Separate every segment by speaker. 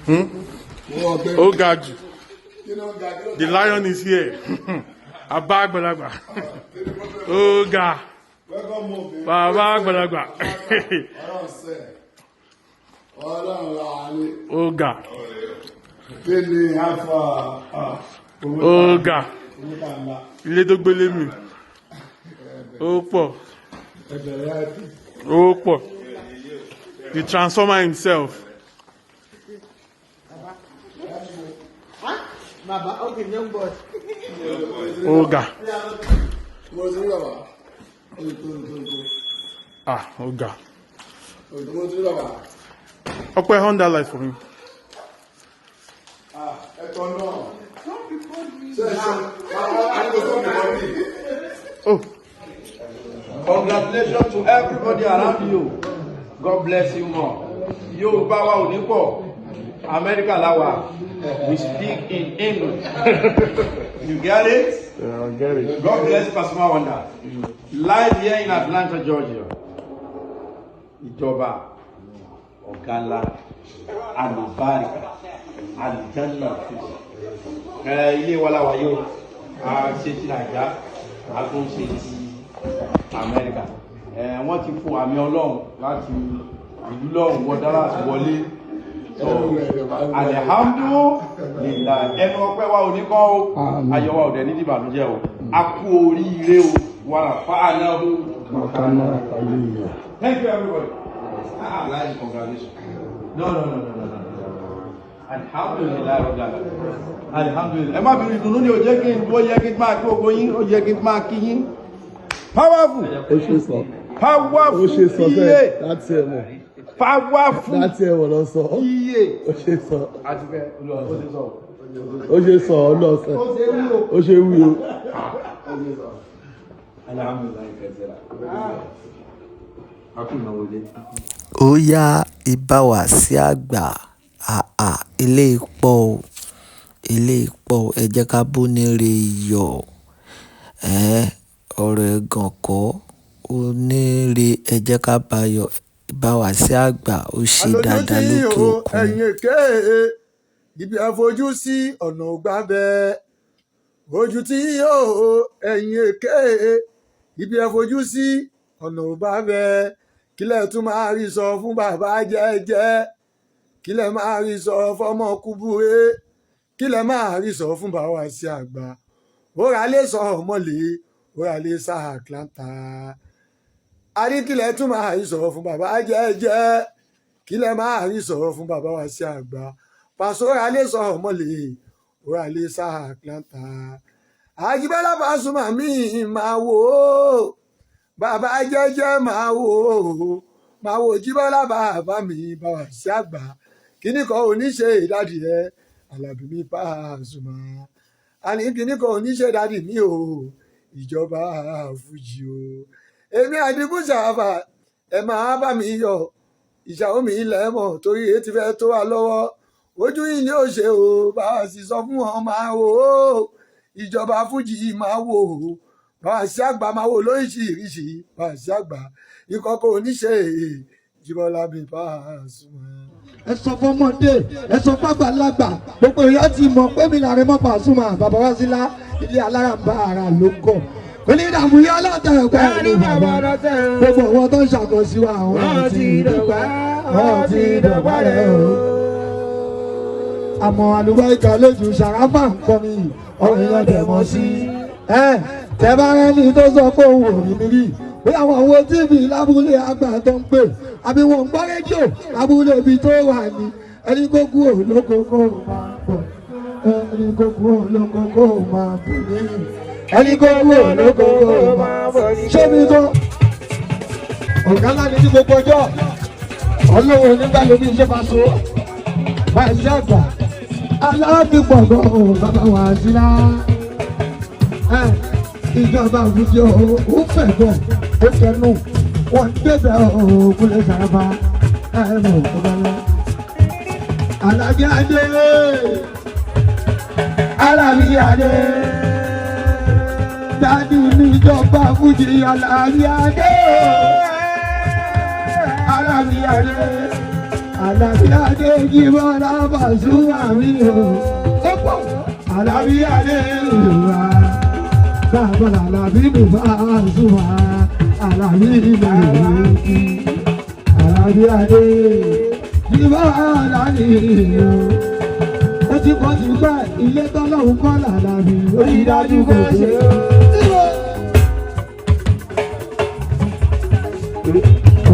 Speaker 1: Oh God, the lion is here. Abba Agbalagba. Oh God. Baba Agbalagba. Oh God. Oh God. Ilé tó gbélé mi. Ó pọ̀. Ó pọ̀. The transformer himself. Oh God. Ah, oh God. Okay, Honda light for me. Oh.
Speaker 2: Congratulations to everybody around you. God bless you more. You Baba Unipo, America Lawa. We speak in English. You get it?
Speaker 1: Yeah, I get it.
Speaker 2: God bless Pasuma Wanda. Live here in Atlanta, Georgia. Itoba, Ogala, Alubarika, Aljanna. Ile wala wayo. Ṣe ti Naija, a tún ṣe ti America. Wọ́n ti fún àmì Ọlọ́run láti ìlú lọ́run wọ Dallas wọlé. Alhamdulillah, ẹnu ọpẹ́ wa ò ní kọ́ o, ayọ̀ wa ò dẹ̀ ní dìbànújẹ́ o. A kú oríire o, wàrà fáànà o. Thank you everybody. Like congratulations. No. Alhamdulillah. Alhamdulillah. Ẹ má bínú ìdùnnú ni ó jẹ́ kí n bó yẹ kí n máa kí ogo yín, ó yẹ kí n máa kí yín. Powerful.
Speaker 3: Ó ṣe sọ.
Speaker 2: Powerful.
Speaker 3: Ó ṣe sọ bẹ́ẹ̀ láti ẹ̀wọ̀n.
Speaker 2: Powerful.
Speaker 3: Láti ẹ̀wọ̀n lọ sọ.
Speaker 2: Iye.
Speaker 3: Ó ṣe sọ.
Speaker 2: Àti bẹ́ẹ̀ ó ṣe sọ.
Speaker 3: Ó ṣe sọ ọlọ́sẹ̀. Ó ṣe wí o.
Speaker 2: Alhamdulillah ìfẹsẹ̀lá. A kú ìnáwó ilé.
Speaker 4: Ó yá ibà wá sí àgbà. Ilé ipò ẹ jẹ́ ká bónire yọ̀. Ọ̀rọ̀ ẹ̀gàn kọ́ onírè ẹ jẹ́ ká bayọ̀ bá wá sí àgbà ó ṣe dáadáa lókè òkun.
Speaker 5: Ẹ̀yin èké ibi àfojú sí ọ̀nà ògbà bẹ́ẹ̀ ojú tí yóò ẹ̀yin èké ibi àfojú sí ọ̀nà ògbà bẹ́ẹ̀ kílẹ̀ tún máa rí sọ fún bàbá jẹ́jẹ́ kílẹ̀ máa rí sọ fọmọ kúbúré kílẹ̀ máa rí sọ fún bàbá sí àgbà ó rà lè sọ ọmọlé ó rà lè sá Atlanta àríkìlẹ̀ tún máa rí sọ̀rọ̀ fún bàbá jẹ́jẹ́ kílẹ̀ máa rí sọ̀rọ̀ fún bàbá wa sí àgbà Paso ra lè sọ̀rọ̀ mọ́lẹ̀ òrà lè sá Atlanta Àjíbọ́lá Pasuma mi máa wò ó bàbá jẹ́jẹ́ máa wò ó Jíbọ́lá bàbá mi bá wa sí àgbà kíní kan ò ní ṣe ìdádì ẹ Àlàbí mi Pasuma àní kíní kan ò ní ṣe ìdádì mi o ìjọba fújì o èmi Àdìgún Ṣàfà ẹ máa bá mi yọ ìṣàwó mi ilẹ̀ mọ̀ torí èyí ti fẹ́ tó wà lọ́wọ́ ojú yìí ni ó ṣe o bá a sì sọ fún wọn máa wò ó ìjọba fújì máa wò ó bá a sí àgbà máa wò lóríṣiríṣi bá a sí àgbà ìkọ̀kọ̀ oníṣe Jíbọ́lá mi Pasuma.
Speaker 6: Ẹ sọ fọmọdé ẹ sọ fàgbàlagbà gbogbo ìyá ti mọ̀ pé mi làrẹ mọ́ Pasuma bàbá wá sílá ilé alárànbá ara ló gọ̀ onídàmú yá látàrí ọgbà ẹni bàbá gbogbo wọn tó ń ṣàkóso wa wọn ti dọ̀gbà rẹ o. Àmọ́ àlùbáríkà lójú Ṣàráfà ń kọ́ mi ọ̀rọ̀ yẹn dẹ̀ mọ́ sí. Tẹ́ bá rẹ́ni tó sọ pé òun ò rí mi rí bí àwọn owó tíìbì lábúlé àgbà tó ń pè àbí wọn ń gbọ́ rédíò lábúlé ibi tó wà ní ẹni kó kú òlókòkò máa bọ̀ ẹni kó kú òlókòkò máa bọ̀ lẹ́yìn ẹni kó kú òlókòkò máa bọ̀ ní. ṣé mi tó ọ̀gá ńlá ni ní gbogbo ọjọ́ ọlọ́run nígbà lómi iṣẹ́ máa so máa ṣe àgbà aláàbìpọ̀ gan-an bàbá wa sílá ìjọba àwùjọ ó fẹ̀ bọ̀ ó kẹnu wọn gbẹ̀bẹ̀ òkúlẹ̀ Ṣàráfà ẹ̀rọ òkúlẹ̀ Àlàbí Adé Àlàbí Adé dádì níjọba fújì Àlàbí Adé Àlàbí Adé Àlàbí adé Jíbọ́lá Pasuma mi o. Ó pọ̀ Àlàbí adé Yorùbá. Bàbá Àlàbí mi Pasuma. Àlàbí mi lòókì. Àlàbí adé Jíbọ́lá mi o. Ó ti kọ́ ti gbẹ́ ilé tọ́lọ́hún kọ́ l'Àlàbí. Ó yí dájú kò ṣe o.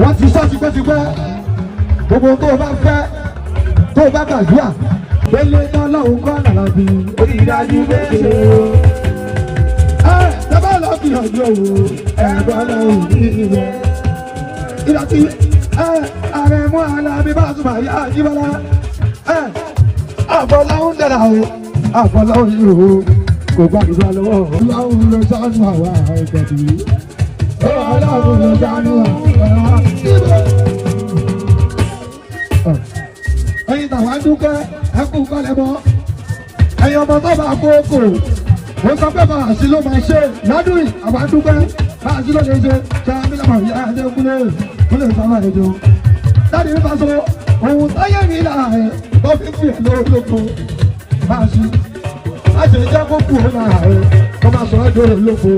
Speaker 6: Wọ́n ti sọ tipẹ́tipẹ́ gbogbo tó o bá fẹ́ tó o bá gbàdúrà délé náà lọ́hùn kọ́ l'Àlàbí onídàájú méje o. Ẹ dábàá lọ fi hàn jọ wò ẹ̀gbọ́n lọ́hùn ní ilẹ̀. Ìdọ̀tí ààrẹ mú Àlàbí Pasuma yá Jíbọ́lá. Àfọláhùn dára o àfọláhùn yìí o kò gbàdúrà lọ́wọ́ ọlọ́hùn ló sánú àwa ẹ̀gbẹ̀dì. Ọlọ́run ló sánú àwa ẹ̀yin tàwa dúpẹ́ ẹkú kọ́lẹ̀ mọ́ ẹ̀yin ọmọ tó bá kó kò ó sọ pé bá àṣì ló máa ṣe lọ́dún yìí àwa dúpẹ́ bá àṣì ló lè ṣe ṣe àmìlàmọ̀ ìyá ẹ̀dẹ́kúnlé kúlẹ̀ sábà lè jọ. Láti ní pàṣẹ ohun táyé mi là ẹ̀ tó fi fi ẹ̀ lóko bá àṣì láti jẹ́ kó kú ó máa ẹ̀ kó máa sọ ẹ́ dóòrò lóko.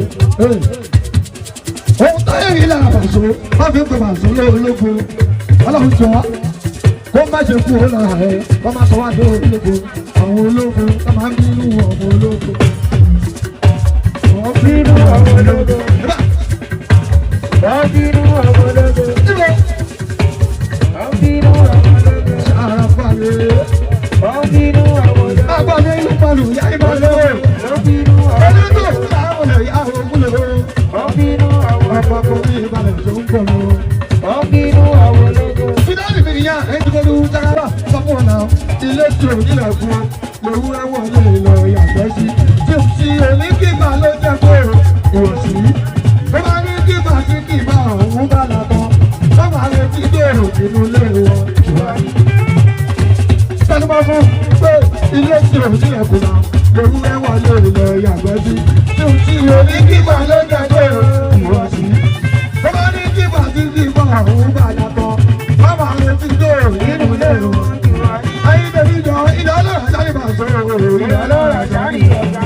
Speaker 6: Ohun táyé mi là pàṣẹ tó fi fi pàṣẹ lóko ọlọ́run jọ kó má ṣe kú ọ̀la ẹ̀ kó má sọ wá dé olóko àwọn olóko ká máa ń bínú ọmọ olóko. Wọ́n bínú ọmọ olóko. Wọ́n bínú ọmọ olóko. Wọ́n bínú ọmọ olóko. Sára balẹ̀. Wọ́n bínú ọmọ olóko. Agbọ́dé ìlú pọ̀lù yá ìbọn lówó. Wọ́n bínú ọmọ olóko. Olóko láwọn ọ̀nà ìyá ogun lówó. Wọ́n bínú ọmọ olóko. Ọ̀pọ̀ kò ní ìbàlẹ̀ tó ń pọ̀ lówó. Wọ́n bínú ọmọ olóko. Fidani mi nìyà ẹ̀dùnkọ̀lù Jákàbá sọ́kùn ọ̀nà ilé tí ò nílẹ̀ fún lòwúrẹ́ wọ̀ lè lọ yàgbẹ́ sí. Tí o ti òní kíkà ló jẹ́ kó ìwọ̀sí. Bó bá ní kíkà sí kíkà ọ̀hún bá làtọ̀. Bó máa lè ti dèrò nínú ilé wọn ìwáyé. Tẹnumọ́ fún pé ilé tí ò nílẹ̀ fún lòwúrẹ́ wọ̀ lè lọ yàgbẹ́ sí. Tí o ti òní kíkà ló jẹ́ kó ìwọ̀sí. Bó bá ní kíkà sí kíkà ọ̀hún bá làtọ̀. Bàbá rẹ̀ ti dé nínú ilé o. Ayé bẹ̀rẹ̀ ìjọ ìdá ọlọ́run àjáde bá sọ ìdá ọlọ́run àjáde ọ̀gá.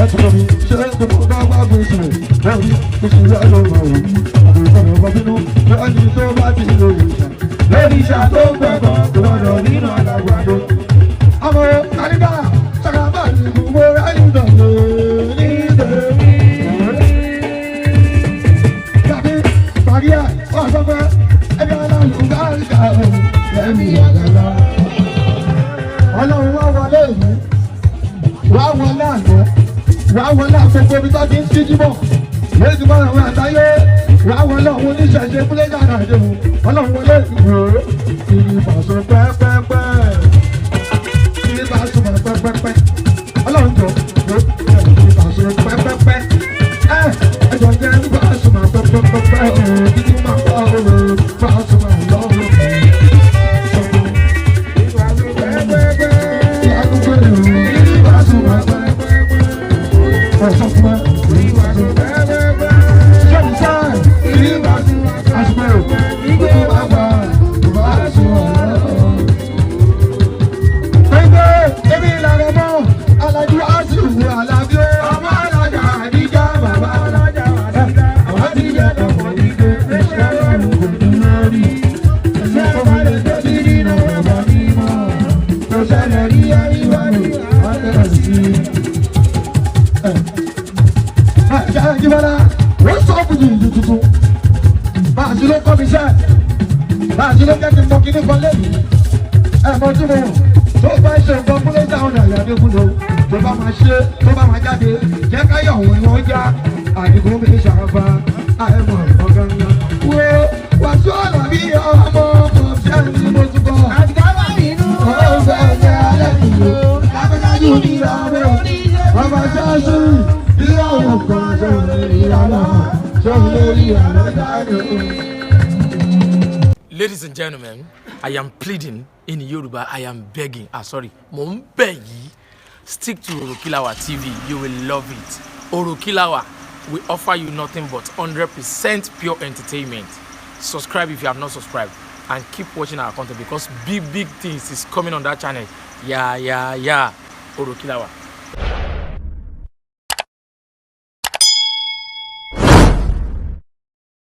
Speaker 6: Ẹ ti kọ́ mi ṣé gbogbo bá wá gbé ìṣẹ̀lẹ̀ lẹ́yìn ìṣẹ̀lẹ̀ ọlọ́run ọ̀hún. Àbẹ̀rẹ̀ ọ̀gá bínú lẹ́yìn tó bá ti lò ìṣà. Lórí ìṣà tó ń gbẹ̀gbọ́ gbọ́dọ̀ nínú àdàgbàdo. Ọmọ Kàríbà ṣàkàbà ní gbogbo ráyè dọ̀gbọ̀ nítorí. Maria, oh, Papa, everyone who got it, let me have a lot. Ọlọ́run wá wọlé ìlú, wá wọlé àgbẹ̀, wá wọlé àkókò ibi tó ti ń ṣíjú bọ̀. Lẹ́yìn bá àwọn àtàyè, wá wọlé àwọn oníṣẹ̀ṣe fúlẹ́jà àdéhùn. Ọlọ́run wọlé ìlú, ìbàṣọ pẹ́pẹ́pẹ́, ìbàṣọ pẹ́pẹ́pẹ́. Ọlọ́run jọ, ìbàṣọ pẹ́pẹ́pẹ́. Ẹjọ́ jẹ́ ìbàṣọ pẹ́pẹ́pẹ́. Títí máa bá òwe ìbàṣọ lọ́wọ́. Báàsì ló jẹ́ kí n mọ kíní kan lẹ́yìn. Ẹ̀mọ́ tí mo wọ̀ tó bá ṣe nǹkan kúlẹ̀ dáhùn àlẹ́ àdékùnlé tó bá máa ṣe tó bá máa jáde jẹ́ káyọ̀ òun ni wọ́n já àdìgún mi ṣàràfà àìmọ̀ ọ̀gá ńlá. Wo Wàsíù Àlàbí ọmọ ọmọ ṣẹ́ ní mo ti bọ̀. Àtìká bá mi nú. Ọ̀rọ̀ ìfẹ́ ẹ̀jẹ̀ alẹ́ nìyó. Lábẹ́lájú ní ìlànà ọmọ ṣáṣú ìyàwó kan ṣòwò ìyàwó ṣòwò ìyàwó jáde.
Speaker 7: Ladies and gentlemen, I am pleading in Yoruba, I am begging, mo ń bẹ̀ yìí, stick to Orokilawa TV, you will love it. Orokilawa will offer you nothing but 100% pure entertainment. subscribe if you have not subscribed, and keep watching our content because big things is coming on that channel. Yeah. Orokilawa.